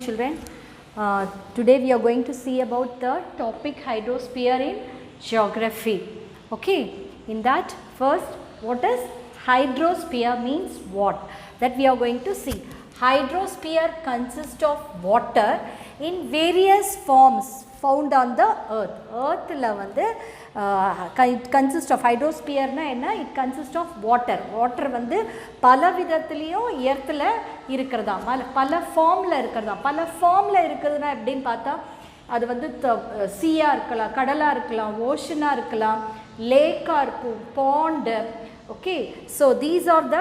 Children, today we are going to see about the topic hydrosphere in geography. Okay, in that first, what is hydrosphere means what? That we are going to see. Hydrosphere consists of water in various forms found on the earth. Earth la vandu it consists of hydrosphere na enna, it consists of water. Water vandu pala vidathliyum earth la irukradha, pala form la irukradha. Pala form la irukraduna eppdin paatha அது வந்து சீயா இருக்கலாம், கடலா இருக்கலாம், ஓஷனா இருக்கலாம், லேக்கா இருக்கும், bond. Okay, so these are the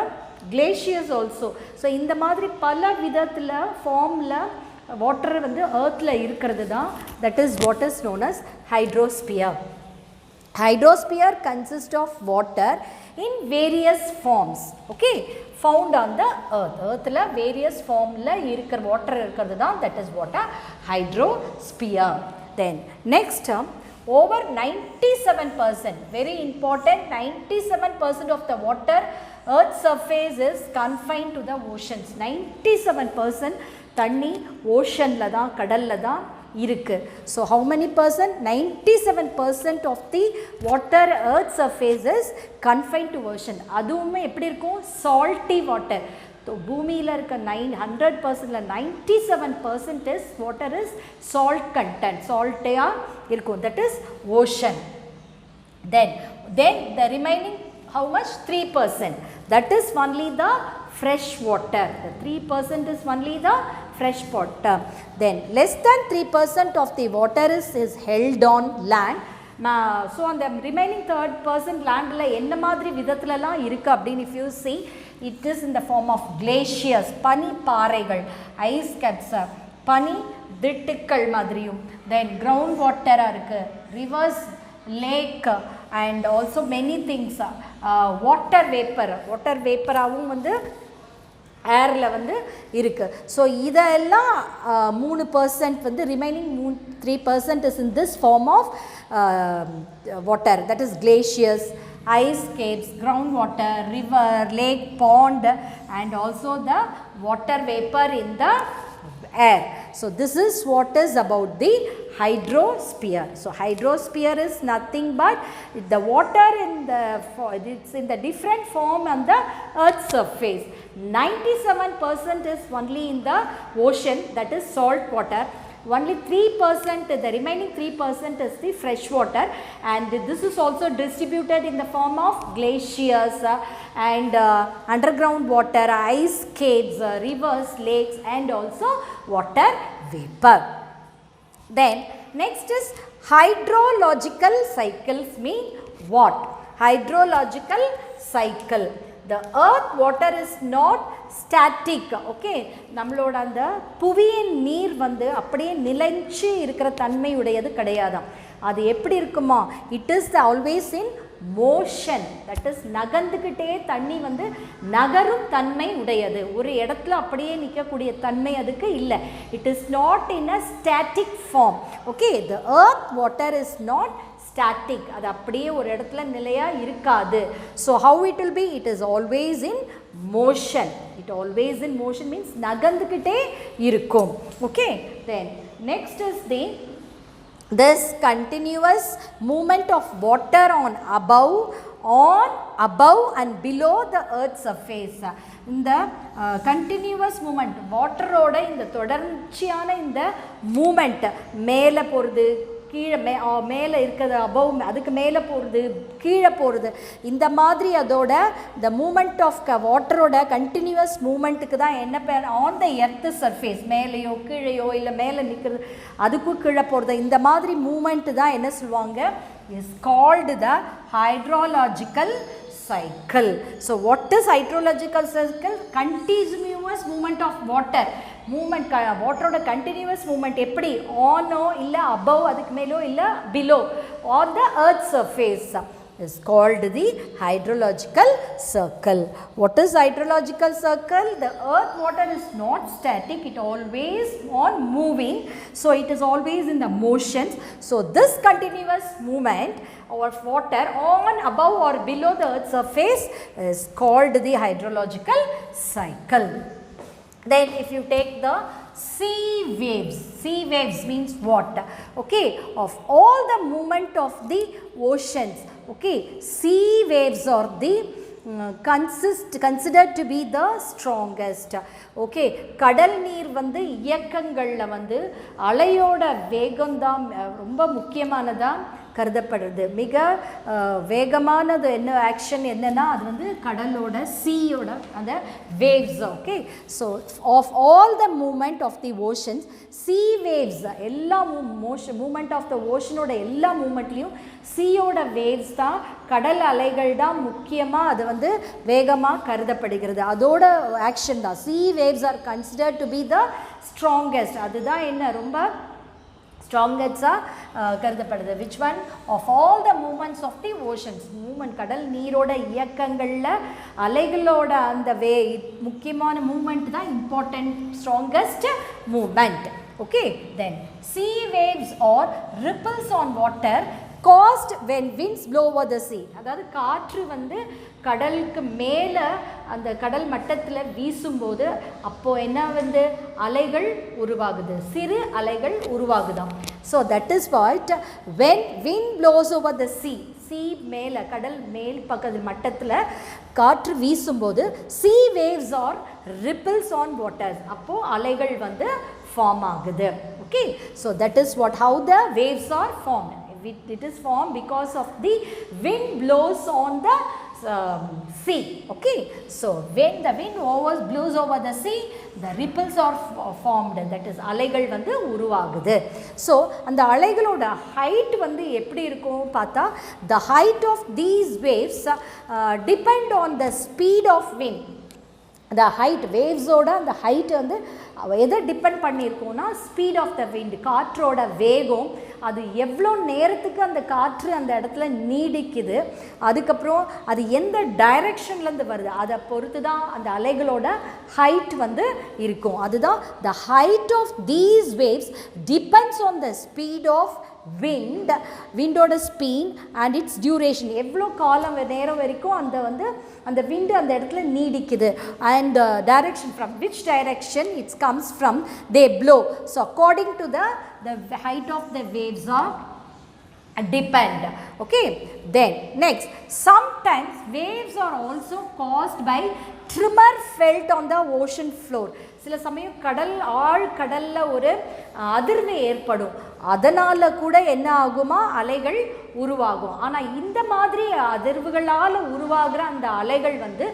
glaciers also. So இந்த மாதிரி பல விதத்தில் ஃபார்மில் வாட்டர் வந்து எர்த்தில் இருக்கிறது தான், that is what is known as hydrosphere. Hydrosphere consists of water in various forms, okay, found on the earth. Earth la various form la irukar water irukradhu dhaan, that is what a hydrosphere. Then next term, over 97%, very important, 97% of the water earth surface is confined to the oceans. 97% தண்ணி ஓஷனில் தான், கடலில் தான் இருக்கு. So how many percent? 97% of the water earth surface is confined to ocean. அதுவுமே எப்படி இருக்கும்? salty water. So பூமியில் இருக்க 100%ல 97% is water is salt content, saltiயா இருக்கும், that is ocean. Then the remaining how much? 3%, that is only the fresh water. The 3% is only the fresh water. Then less than 3% of the water is held on land. So on the remaining 3% land la enna madri vidathila la irukku appdin, if you see, it is in the form of glaciers, pani பாறைகள், ice caps, பனி திட்டுக்கள் மாதிரியும். Then ground water இருக்கு, rivers, lake, and also many things. Water vapor ஆவும் வந்து ஏரில் வந்து இருக்குது. So இதெல்லாம் 3% வந்து remaining 3% is in this form of water, that is glaciers, ice caps, ground water, river, lake, pond, and also the water vapor in the air. So this is what is about the hydrosphere. So hydrosphere is nothing but the water in the, it's in the different form on the earth surface. 97% is only in the ocean, that is salt water. Only 3%, the remaining 3% is the fresh water, and this is also distributed in the form of glaciers and underground water, ice caves, rivers, lakes, and also water vapor. Then next is hydrological cycles mean what? Hydrological cycle. The earth water is not static. Okay, நம்மளோட அந்த புவியின் நீர் வந்து அப்படியே நிலைச்சு இருக்கிற தன்மை உடையது கிடையாதாம். அது எப்படி இருக்குமா? It is always in motion, that is நகர்ந்துக்கிட்டே தண்ணி வந்து நகரும் தன்மை உடையது. ஒரு இடத்துல அப்படியே நிற்கக்கூடிய தன்மை அதுக்கு இல்லை. It is not in a static form. Okay, the earth water is not static, அது அப்படியே ஒரு இடத்துல நிலையாக இருக்காது. So how it will be? It is always in motion. It always in motion means நகர்ந்துக்கிட்டே இருக்கும். Okay, then next is the this continuous movement of water on above and below the earth surface. இந்த continuous moment, வாட்டரோட இந்த தொடர்ச்சியான இந்த moment, மேலே போகிறது, கீழே மேலே இருக்கிறது அபவ், அதுக்கு மேலே போகிறது, கீழே போகிறது, இந்த மாதிரி அதோட இந்த மூமெண்ட் ஆஃப் வாட்டரோட கண்டினியூவஸ் மூமெண்ட்டுக்கு தான் என்ன பேர்? ஆன் த எர்த் சர்ஃபேஸ், மேலேயோ கீழேயோ இல்லை மேலே நிற்கிறது அதுக்கும் கீழே போகிறது, இந்த மாதிரி மூமெண்ட்டு தான் என்ன சொல்லுவாங்க? Is called the hydrological cycle. So what is hydrological cycle? Continuous movement of water. Movement, water oda continuous movement eppadi on o illa above adukku melo illa below on the earth surface is called the hydrological circle. What is hydrological circle? The earth water is not static, it always on moving, so it is always in the motions. So this continuous movement of water on, above or below the earth surface is called the hydrological cycle. Then if you take the sea waves. Sea waves means what? Okay, of all the movement of the oceans, okay, sea waves are the considered to be the strongest. Okay, கடல் நீர் வந்து இயக்கங்களில் வந்து அலையோட வேகம்தான் ரொம்ப முக்கியமானதாக கருதப்படுறது. மிக வேகமானது என்ன action என்னன்னா அது வந்து கடலோட சீயோட அந்த waves. Okay, so of all the movement of the oceans, sea waves எல்லா மூமெண்ட் ஆஃப் த ஓஷனோட எல்லா மூமெண்ட்லேயும் சீயோட வேவ்ஸ் தான், கடல் அலைகள் தான் முக்கியமாக அது வந்து வேகமாக கருதப்படுகிறது. அதோட ஆக்ஷன் தான். Sea waves are considered to be the strongest. அதுதான் என்ன ரொம்ப ஸ்ட்ராங்கஸ்டாக கருதப்படுது. Which one? Of all the movements of the oceans. Movement கடல் நீரோட இயக்கங்களில் அலைகளோட அந்த முக்கியமான மூமெண்ட் தான் important strongest movement. Okay, then sea waves or ripples on water caused when winds blow over the sea. அதாவது காற்று வந்து கடலுக்கு மேலே அந்த கடல் மட்டத்தில் வீசும்போது அப்போது என்ன வந்து அலைகள் உருவாகுது, சிறு அலைகள் உருவாகுதாம். So that is what when wind blows over the sea, sea மேலே கடல் மேல் பக்கத்து மட்டத்தில் காற்று வீசும்போது sea waves or ripples on waters, அப்போது அலைகள் வந்து ஃபார்ம் ஆகுது. Okay, so that is what how the waves are formed. It is formed because of the wind blows on the sea. Okay, so when the wind blows over the sea, the ripples are formed, that is அலைகள் வந்து உருவாகுது. So அந்த அலைகளோட height வந்து எப்படி இருக்கும் பார்த்தா, the height of these waves depend on the speed of wind. அந்த height வேவ்ஸோட அந்த ஹைட் வந்து எதை டிபெண்ட் பண்ணியிருக்கோன்னா ஸ்பீட் ஆஃப் த விண்ட், காற்றோட வேகம், அது எவ்வளோ நேரத்துக்கு அந்த காற்று அந்த இடத்துல நீடிக்குது, அதுக்கப்புறம் அது எந்த டைரெக்ஷன்லேருந்து வருது அதை பொறுத்து தான் அந்த அலைகளோட ஹைட் வந்து இருக்கும். அதுதான் the height of these waves depends on the speed of wind, விண்டோட ஸ்பீட் அண்ட் இட்ஸ் டியூரேஷன், எவ்வளோ காலம் நேரம் வரைக்கும் அந்த வந்து அந்த விண்டு அந்த இடத்துல நீடிக்குது, and direction from which direction its comes from they blow. So according to the height of the waves are depend. Okay, then next, sometimes waves are also caused by tremor felt on the ocean floor. சில சமயம் கடலில் ஒரு அதிர்வு ஏற்படும், அதனால் கூட என்ன ஆகுமா அலைகள் உருவாகும். ஆனால் இந்த மாதிரி அதிர்வுகளால் உருவாகிற அந்த அலைகள் வந்து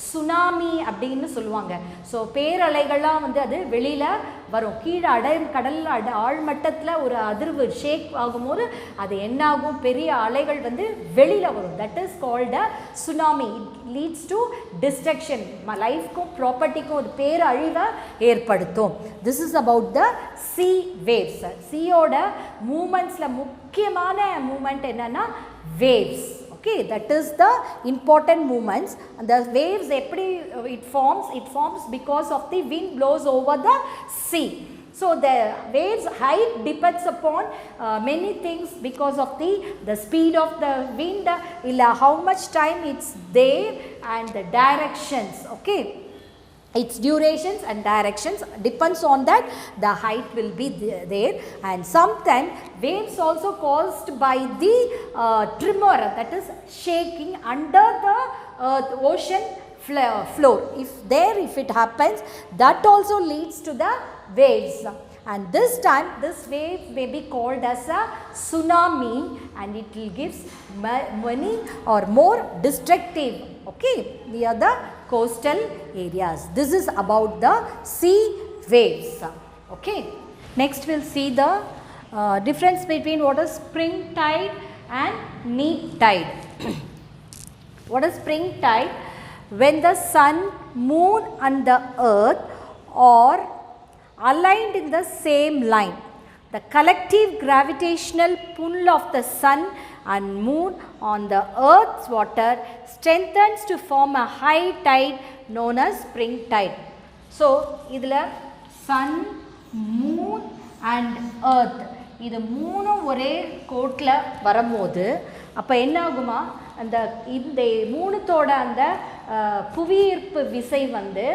சுனாமி அப்படின்னு சொல்லுவாங்க. ஸோ பேரலைகள்லாம் வந்து அது வெளியில் வரும். கீழே கடல் ஆழ்மட்டத்தில் ஒரு அதிர்வு ஷேக் ஆகும்போது அது என்ன ஆகும், பெரிய அலைகள் வந்து வெளியில் வரும். That is called a tsunami. It leads to destruction, லைஃப்க்கும் ப்ராப்பர்ட்டிக்கும் ஒரு பேரழிவை ஏற்படுத்தும். This is about the sea waves. சீயோட மூமெண்ட்ஸில் முக்கியமான மூமெண்ட் என்னன்னா waves. Okay, that is the important movements. And the waves எப்படி it forms because of the wind blows over the sea. So the waves height depends upon many things because of the speed of the wind, how much time it's there, and the directions. Okay, its durations and directions depends on that, the height will be there. And sometimes waves also caused by the tremor, that is shaking under the ocean floor. If it happens, that also leads to the waves. And this time this wave may be called as a tsunami, and it will give many or more destructive, okay, near the coastal areas. This is about the sea waves. Okay, next we'll see the difference between what is spring tide and neap tide. What is spring tide? When the sun, moon and the earth are aligned in the same line, the collective gravitational pull of the sun and moon on the earth's water strengthens to form a high tide known as spring tide. So idhula sun, moon and earth, இது மூணும் ஒரே கோட்டில் வரும்போது அப்போ என்ன ஆகுமா, அந்த இந்த மூணுத்தோட அந்த புவியீர்ப்பு விசை வந்து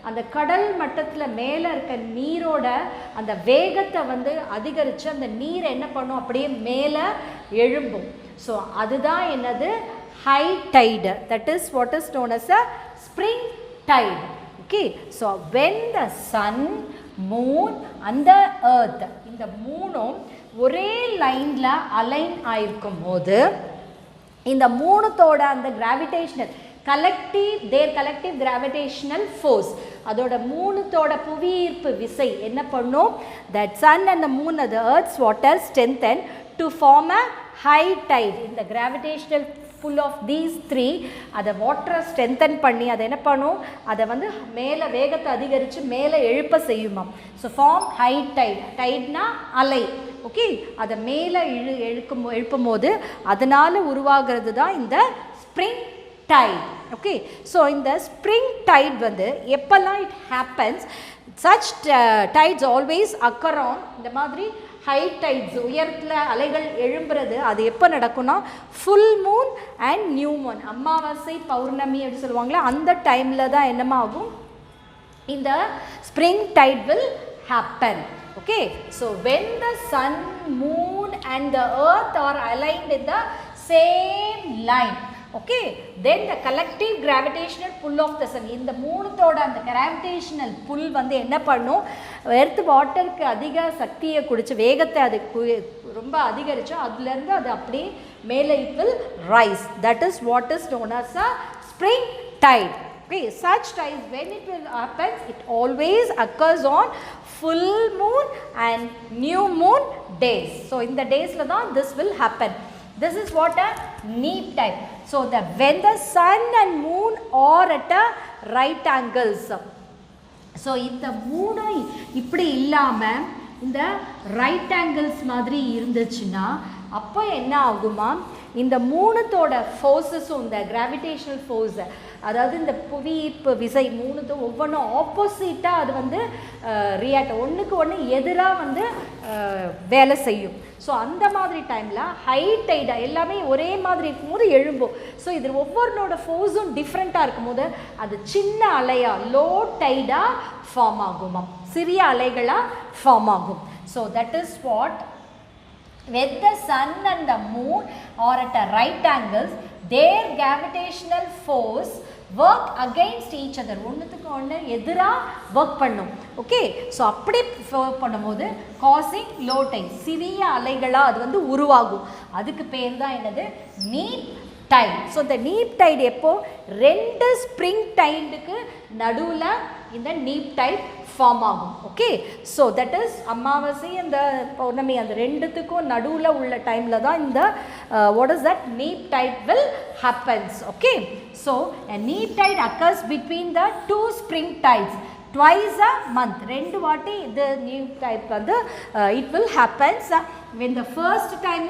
அந்த கடல் மட்டத்தில் மேலே இருக்க நீரோட அந்த வேகத்தை வந்து அதிகரித்து அந்த நீர் என்ன பண்ணும், அப்படியே மேலே எழும்பும். ஸோ அதுதான் என்னது, high tide. That is what is known as a spring tide. Okay, so when the sun, moon and the earth, இந்த மூணும் ஒரே லைனில் அலைன் ஆயிருக்கும் போது இந்த மூணுத்தோட அந்த கிராவிடேஷனல் கலெக்டிவ் கிராவிடேஷனல் ஃபோர்ஸ், அதோட மூணுத்தோட புவியீர்ப்பு விசை என்ன பண்ணும், that sun and the moon and the earth's water strengthen to form a high tide. இந்த gravitational pull of these three அதை வாட்டரை ஸ்ட்ரென்தன் பண்ணி அதை என்ன பண்ணும், அதை வந்து மேலே வேகத்தை அதிகரித்து மேலே எழுப்ப செய்யுமாம். So form high tide. டைட்னா அலை. ஓகே, அதை மேலே எழுப்பும் போது அதனால் உருவாகிறது தான் இந்த spring tide. Okay, so in the spring tide வந்து எப்பெல்லாம் it happens, such tides always occur on இந்த மாதிரி high tides, உயரத்தில் அலைகள் எழும்புறது அது எப்போ நடக்கும்னா full moon and new moon, அமாவாசை பௌர்ணமி அப்படி சொல்லுவாங்களே அந்த டைமில் தான் என்னமாகும், இந்த spring tide will happen. Okay, so when the sun, moon and the earth are aligned in the same line, okay, then the collective gravitational pull of the sun, இந்த மூணுத்தோட அந்த gravitational pull வந்து என்ன பண்ணும், எர்த் வாட்டருக்கு அதிக சக்தியை கொடுத்து வேகத்தை அது ரொம்ப அதிகரிச்சு அதுலேருந்து அது அப்படியே மேலே it will rise. That is what is known as a spring tide. Okay, such tides when it will happen, it always occurs on full moon and new moon days. So in the days la தான் this will happen. This is what a neap tide. So when the sun and moon are at a right angles, so இந்த மூணு இப்படி இல்லாமல் இந்த right angles மாதிரி இருந்துச்சுன்னா அப்போ என்ன ஆகுமா, இந்த மூணுத்தோட ஃபோர்ஸஸும் இந்த கிராவிடேஷனல் ஃபோர்ஸை, அதாவது இந்த புவியீர்ப்பு விசை மூணுத்தும் ஒவ்வொன்றும் ஆப்போசிட்டாக அது வந்து ரியாக்ட், ஒன்றுக்கு ஒன்று எதிராக வந்து வேலை செய்யும். ஸோ அந்த மாதிரி டைமில் ஹை டைடாக எல்லாமே ஒரே மாதிரி இருக்கும்போது எழும்பும். ஸோ இது ஒவ்வொருனோட ஃபோர்ஸும் டிஃப்ரெண்ட்டாக இருக்கும்போது அது சின்ன அலையாக லோ டைடாக ஃபார்ம் ஆகுமா, சிறிய அலைகளாக ஃபார்ம் ஆகும். So that is what when the sun and the moon are at a right angles, their gravitational force work against each other, ஒன்றுத்துக்கு ஒன்று எதிராக ஒர்க் பண்ணும். ஓகே, ஸோ அப்படி ஒர்க் பண்ணும்போது காசிங் லோ டைட், சிறிய அலைகளாக அது வந்து உருவாகும். அதுக்கு பேர் தான் என்னது, நீப் டைட். ஸோ இந்த நீப் டைட் எப்போ, ரெண்டு ஸ்ப்ரிங் டைடுக்கு நடுவில் இந்த நீப் டைட் ஃபார்ம் ஆகும். ஓகே, ஸோ தட் இஸ் அமாவாசை அந்த பௌர்ணமி அந்த ரெண்டுத்துக்கும் நடுவில் உள்ள டைமில் தான் இந்த what is that neap tide will happens. Okay, so a neap tide occurs between the two spring tides twice a month. ரெண்டு வாட்டி இந்த neap tide வந்து it will happens when the first time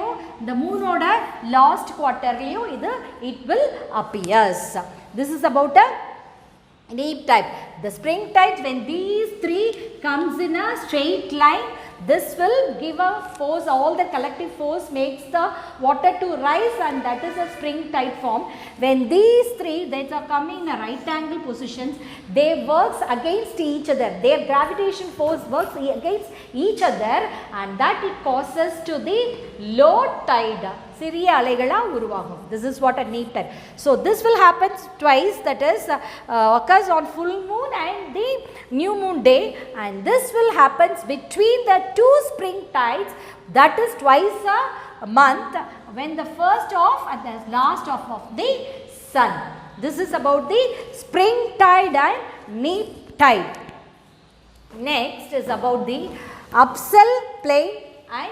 the moonோட last quarterலையும் இது it will appears. This is about a neap tide. The spring tide, when these three comes in a straight line, this will give a force, all the collective force makes the water to rise, and that is a spring tide form. When these three that are coming in a right angle positions, they works against each other, their gravitation force works against each other, and that it causes to the low tide, சிறிய அலைகளாக உருவாகும். This is what a neap tide. So this will happen twice, that is occurs on full moon and the new moon day, and this will happen between the two spring tides, that is twice a month, when the first off and the last off of the sun. This is about the spring tide and neap tide. Next is about the upsail plain and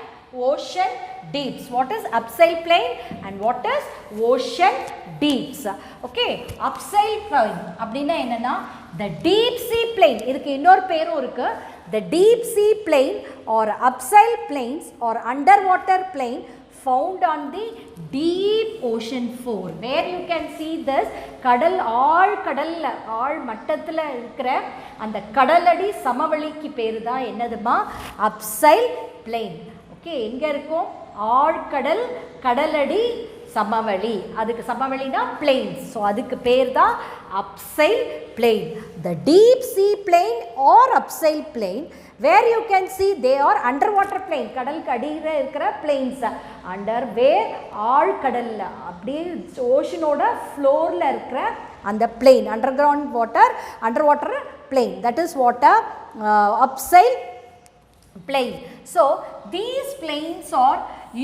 ocean deeps. What is upsail plain and what is ocean deeps? Okay, upsail plain அப்படினா என்னன்னா the deep sea plain, இதுக்கு இன்னொரு பேரும் இருக்கு. The deep sea plain or upsail plains or underwater plain found on the deep ocean floor, where you can see this கடல் ஆழ் மட்டத்தில் இருக்கிற அந்த கடலடி சமவெளிக்கு பேரு தான் என்னதுமா, upsail plain. ஓகே, எங்கே இருக்கும், ஆழ்கடல் கடலடி சமவெளி. அதுக்கு சமவெளினா plains. ஸோ அதுக்கு பேர் தான் upsail plain. The deep sea plain or upsail plain where you can see they are underwater plain. கடலுக்கு அடியில இருக்கிற plains. Under where ஆழ்கடல்ல அப்படியே ஓஷனோட ஃப்ளோர்ல இருக்கிற அந்த plain, underwater plain. That is what a upsail plain. So these plains are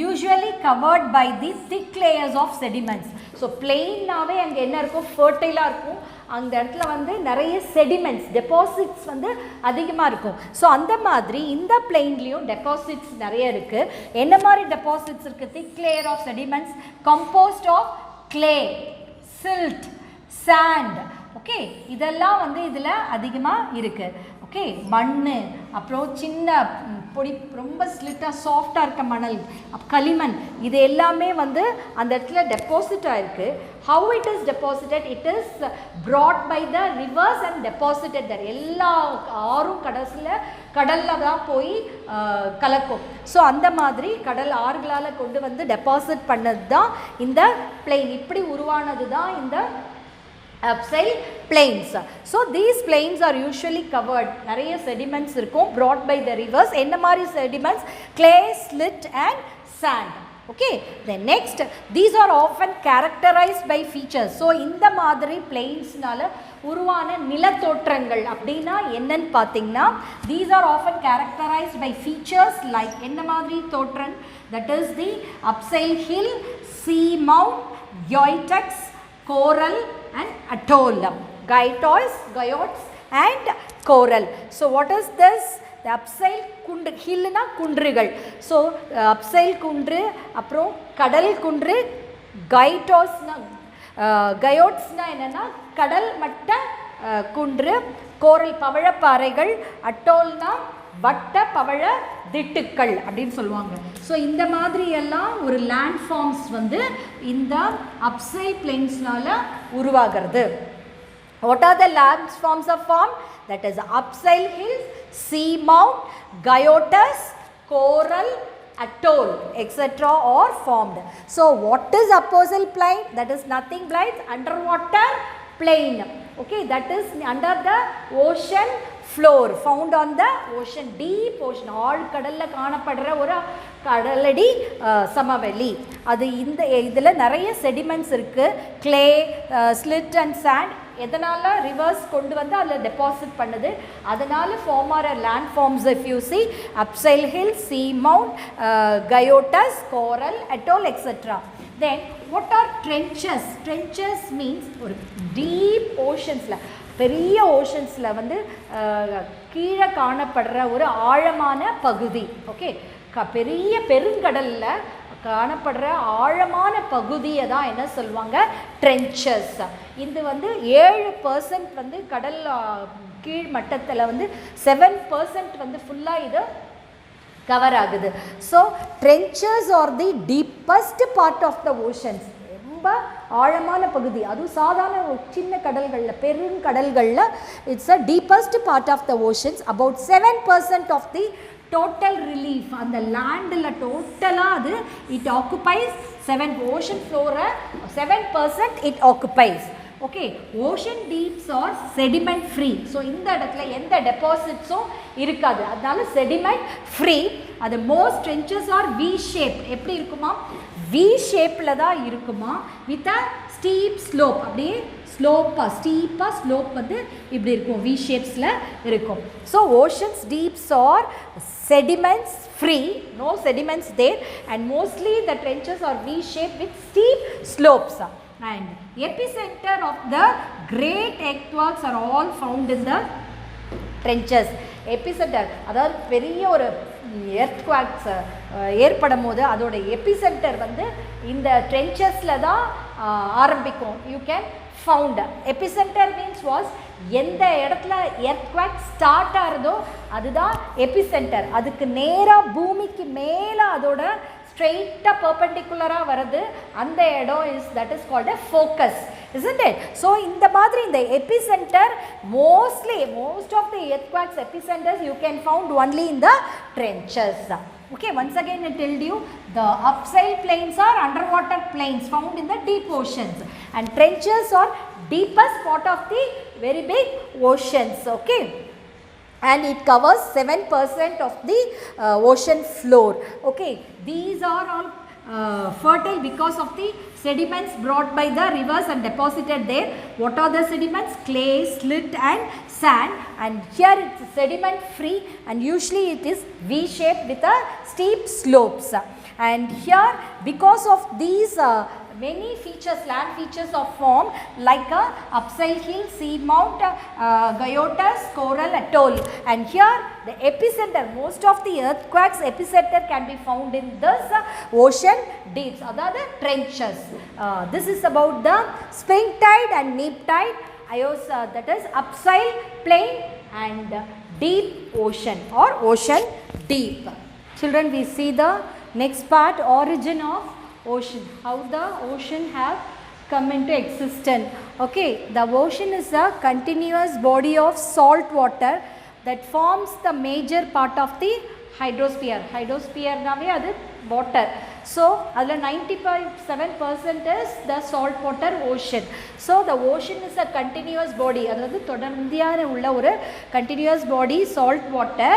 usually covered by the thick layers of sediments. So plain நாவே அங்க என்ன இருக்கும், ஃபர்டைலா இருக்கும். அந்த இடத்துல வந்து நிறைய செடிமெண்ட்ஸ் டெபாசிட்ஸ் வந்து அதிகமாக இருக்கும். ஸோ அந்த மாதிரி இந்த பிளெயின்லேயும் டெபாசிட்ஸ் நிறைய இருக்குது. என்ன மாதிரி டெபாசிட்ஸ் இருக்குது? Thick layer of sediments composed of clay, silt, sand. Okay, இதெல்லாம் வந்து இதில் அதிகமாக இருக்குது. ஓகே, மண், அப்புறம் சின்ன பொடி, ரொம்ப ஸ்லிட்டாக சாஃப்டாக இருக்க மணல், களிமண், இது எல்லாமே வந்து அந்த இடத்துல டெபாசிட் ஆகிருக்கு. How it is deposited? It is brought by the rivers and deposited there. எல்லா ஆறும் கடலில் தான் போய் கலக்கும். ஸோ அந்த மாதிரி கடல் ஆறுகளால் கொண்டு வந்து டெபாசிட் பண்ணது தான் இந்த பிளெயின். இப்படி உருவானது தான் இந்த upsail plains. So these plains are usually covered, நிறைய sediments இருக்கும் brought by the rivers. என்ன மாதிரி sediments? Clay, slit and sand. Okay, then next, these are often characterized by features. So இந்த மாதிரி plains-னால உருவான நிலத்தோற்றங்கள் அப்படின்னா என்னன்னு பார்த்தீங்கன்னா, these are often characterized by features like என்ன மாதிரி தோற்றம்? That is the upsail hill, sea mount, goitex, coral and atoll. Guyots and coral. So what is this? The upsail kundru, hill na kundrugal. So upsail kundru, அப்புறம் கடல் குன்று, guyots na என்னன்னா கடல் மட்ட குன்று, கோரல் பவழப்பாறைகள், அட்டோல்னா வட்ட பவழ திட்டுக்கள் அப்படின்னு சொல்லுவாங்க. ஸோ இந்த மாதிரி எல்லாம் ஒரு லேண்ட் ஃபார்ம்ஸ் வந்து இந்த upsail plains-னால உருவாகிறது. What are the land forms of form? That is upsail hills, sea mount, guyotas, coral, atoll, etc. are formed. So what is upsail plain? That is nothing but underwater plain. Okay, that is under the ocean floor, found on the ocean, deep ocean. ஆழ்கடல்ல காணப்படுற ஒரு கடலடி சமவெளி. அது இந்த இதில் நிறைய sediments இருக்குது. Clay, silt and sand. எதனால் rivers கொண்டு வந்து அதில் டெபாசிட் பண்ணுது, அதனால் ஃபார்ம் ஆகிற land forms if you see upsail hill, sea mount, guyotas, coral, atoll, etc. Then what are trenches? Trenches means ஒரு deep oceansல, பெரிய ஓஷன்ஸில் வந்து கீழே காணப்படுற ஒரு ஆழமான பகுதி. ஓகே, பெரிய பெருங்கடலில் காணப்படுற ஆழமான பகுதியை தான் என்ன சொல்லுவாங்க? ட்ரென்ச்சஸ். இது வந்து 7% வந்து கடல் கீழ் மட்டத்தில் வந்து 7% வந்து ஃபுல்லாக இது கவர் ஆகுது. So trenches are the deepest part of the oceans. ரொம்ப ஆழமான பகுதி, அதுவும் சாதாரண சின்ன கடல்களில், பெருங்கடல்களில் it's a deepest part of the oceans. About 7% of the total relief அந்த லேண்டில் டோட்டலாக அது இட் ஆக்குபைஸ் 7 ஓஷன் ஃப்ளோரை 7% it occupies. Okay, ocean deeps are sediment free. So இந்த இடத்துல எந்த டெபாசிட்ஸும் இருக்காது, அதனால செடிமெண்ட் ஃப்ரீ. அது most trenches are V shape. எப்படி இருக்குமா? வி ஷேப்பில் தான் இருக்குமா, வித் அ ஸ்டீப் ஸ்லோப். அப்படியே ஸ்டீப்பாக ஸ்லோப் வந்து இப்படி இருக்கும், வி ஷேப்ஸில் இருக்கும். So oceans deeps are sediments free, no sediments there, and mostly the trenches are V shaped with steep slopes. And epicenter of the great earthquakes are all found in the trenches. Epicenter, அதாவது பெரிய ஒரு எர்த்குவாக்ஸ் ஏற்படும் போது அதோட epicentre வந்து இந்த ட்ரென்ச்சஸில் தான் ஆரம்பிக்கும். You can found. Epicentre means was எந்த இடத்துல எர்த்குவாக் ஸ்டார்ட் ஆகிறதோ அதுதான் எபிசென்டர். அதுக்கு நேராக பூமிக்கு மேலே அதோட ஸ்ட்ரெயிட்டாக பர்பெண்டிகுலராக வருது அந்த இடம் that is called a focus, isn't it? So இந்த மாதிரி இந்த epicenter most of the earthquakes epicenters you can found only in the trenches. Okay, once again I told you the upsail plains are underwater plains found in the deep oceans, and trenches are deepest part of the very big oceans. Okay, and it covers 7% of the ocean floor. Okay, these are all fertile because of the sediments brought by the rivers and deposited there. What are the sediments? Clay, silt and sand, and here it is sediment free, and usually it is V-shaped with a steep slopes. And here because of these many features, land features are formed like a upsail hill, seamount, Gyotas, coral atoll, and here the epicenter, most of the earthquakes epicenter can be found in this ocean deeps, other the trenches. This is about the spring tide and neap tide, that is upsail plain and deep ocean or ocean deep. Children, we see the next part, origin of ocean, how the ocean have come into existence. Okay, the ocean is a continuous body of salt water that forms the major part of the hydrosphere. Hydrosphere nave adu water. So adla 97% is the salt water ocean. So the ocean is a continuous body, adhu thodarndiyana ulla oru continuous body salt water.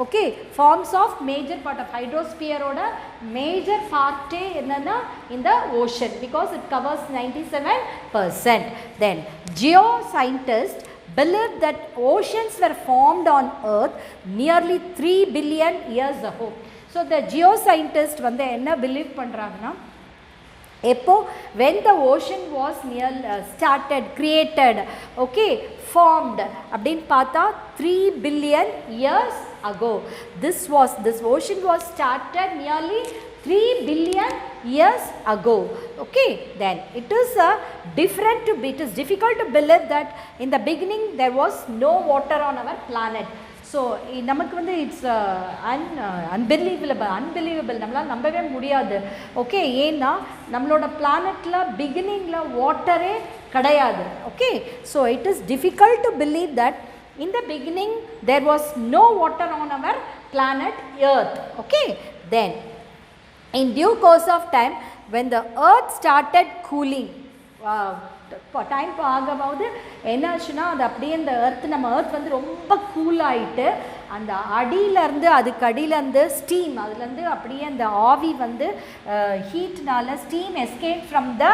Okay, forms of major part of hydrosphere oda major part enna in the ocean because it covers 97%. Then geoscientists believe that oceans were formed on earth nearly 3 billion years ago. So the geoscientists வந்து என்ன believe பண்றாங்கன்னா, எப்போ when the ocean was started, created, okay, formed அப்படின்னு பார்த்தா 3 billion years ago. This ocean was started nearly 3 billion years ago. Okay, then it is it is difficult to believe that in the beginning there was no water on our planet. So நமக்கு வந்து it's unbelievable நம்மளால் நம்பவே முடியாது. Okay, ஏன்னா நம்மளோட பிளானட்டில் பிகினிங்கில் வாட்டரே கிடையாது. Okay, so it is difficult to believe that in the beginning there was no water on our planet earth. Okay, then in due course of time when the earth started cooling, time ஆகும்போது என்னாச்சுன்னா அது அப்படியே இந்த நம்ம earth வந்து ரொம்ப cool ஆகிட்டு அந்த அடியிலேருந்து அதுக்கு அடியிலேருந்து ஸ்டீம் அதுலேருந்து அப்படியே அந்த ஆவி வந்து ஹீட்னால steam escape from the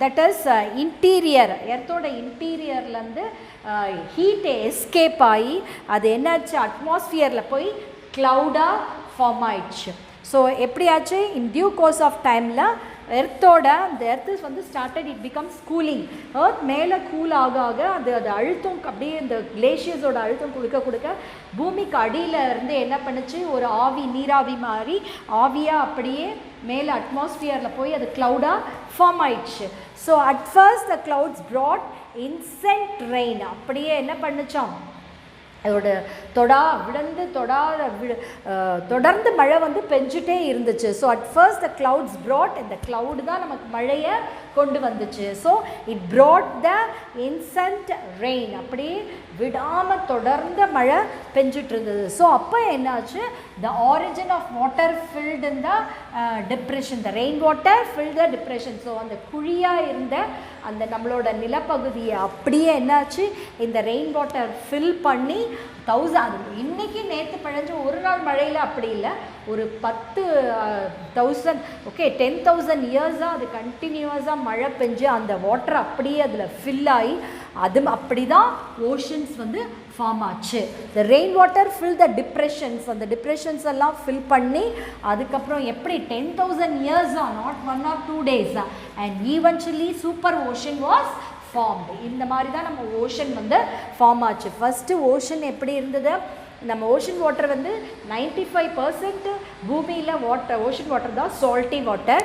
that is interior, எர்த்தோட இன்டீரியர்லேருந்து ஹீட் எஸ்கேப் ஆகி அது என்னாச்சு அட்மாஸ்ஃபியரில் போய் க்ளவுடாக ஃபார்ம் ஆயிடுச்சு. ஸோ எப்படியாச்சு இன் டியூ கோர்ஸ் ஆஃப் டைமில் எர்த்தோட அந்த எர்த் வந்து started it becomes cooling. Earth மேலே கூல் ஆக ஆக அது அழுத்தம் அப்படியே இந்த கிளேஷியர்ஸோட அழுத்தம் கொடுக்க பூமிக்கு அடியில் இருந்து என்ன பண்ணுச்சு, ஒரு ஆவி நீராவி மாதிரி ஆவியாக அப்படியே மேலே அட்மாஸ்ஃபியரில் போய் அது க்ளவுடாக ஃபார்ம் ஆயிடுச்சு. So at first the clouds brought incessant rain, அப்படியே என்ன பண்ணுச்சோம் அதோட தொடர்ந்து மழை வந்து பெஞ்சிட்டே இருந்துச்சு. So at first the clouds brought, இந்த க்ளவுட் தான் நமக்கு மழையை கொண்டு வந்துச்சு. So it brought the incessant rain, அப்படியே விடாமல் தொடர்ந்த மழை பெஞ்சிட்டு இருந்தது. ஸோ அப்போ என்னாச்சு, the origin of water filled in the depression, the rain water fill the depression. So அந்த குழியாக இருந்த அந்த நம்மளோட நிலப்பகுதியை அப்படியே என்னாச்சு இந்த ரெயின் வாட்டர் ஃபில் பண்ணி 1000 இன்றைக்கி நேற்று பழஞ்ச ஒரு நாள் மழையில் அப்படி இல்லை, ஒரு 10,000 ஓகே 10,000 இயர்ஸாக அது கண்டினியூஸாக மழை பெஞ்சு அந்த வாட்டர் அப்படியே அதில் ஃபில் ஆகி அது அப்படி தான் ஓஷன்ஸ் வந்து ஃபார்ம் ஆச்சு. த ரெயின் வாட்டர் ஃபில் த டிப்ரெஷன்ஸ், அந்த டிப்ரெஷன்ஸ் எல்லாம் ஃபில் பண்ணி அதுக்கப்புறம் எப்படி 10,000 இயர்ஸாக, not 1 or 2 days, and eventually super ocean was formed. இந்த மாதிரி தான் நம்ம ஓஷன் வந்து ஃபார்ம் ஆச்சு. ஃபஸ்ட்டு ஓஷன் எப்படி இருந்தது, நம்ம ஓஷன் வாட்டர் வந்து 95% பூமியில் ஓஷன் வாட்டர் தான் சால்ட்டி வாட்டர்.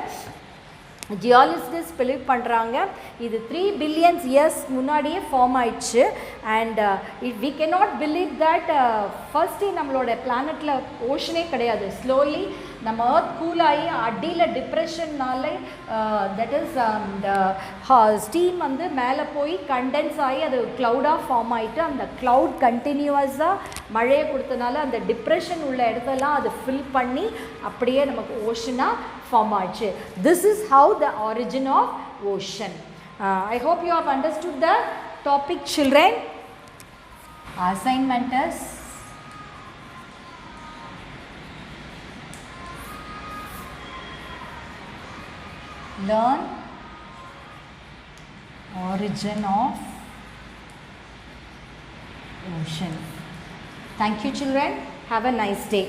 ஜியாலஜிஸ்ட் பிலீவ் பண்ணுறாங்க இது 3 பில்லியன்ஸ் இயர்ஸ் முன்னாடியே ஃபார்ம் ஆயிடுச்சு. And we cannot believe that first நம்மளோட பிளானட்டில் ஓஷனே கிடையாது. ஸ்லோலி நம்ம எர்த் கூல் ஆகி அடியில் டிப்ரெஷன்னால தட் இஸ் ஸ்டீம் வந்து மேலே போய் கண்டென்ஸ் ஆகி அது க்ளவுடாக ஃபார்ம் ஆகிட்டு அந்த க்ளவுட் கண்டினியூவஸாக மழையை கொடுத்தனால அந்த டிப்ரெஷன் உள்ள இடத்தெல்லாம் அது ஃபில் பண்ணி அப்படியே நமக்கு ஓஷனாக form ஆச்சு. This is how the origin of ocean. I hope you have understood the topic, children. Assignment is learn origin of ocean. Thank you, children. Have a nice day.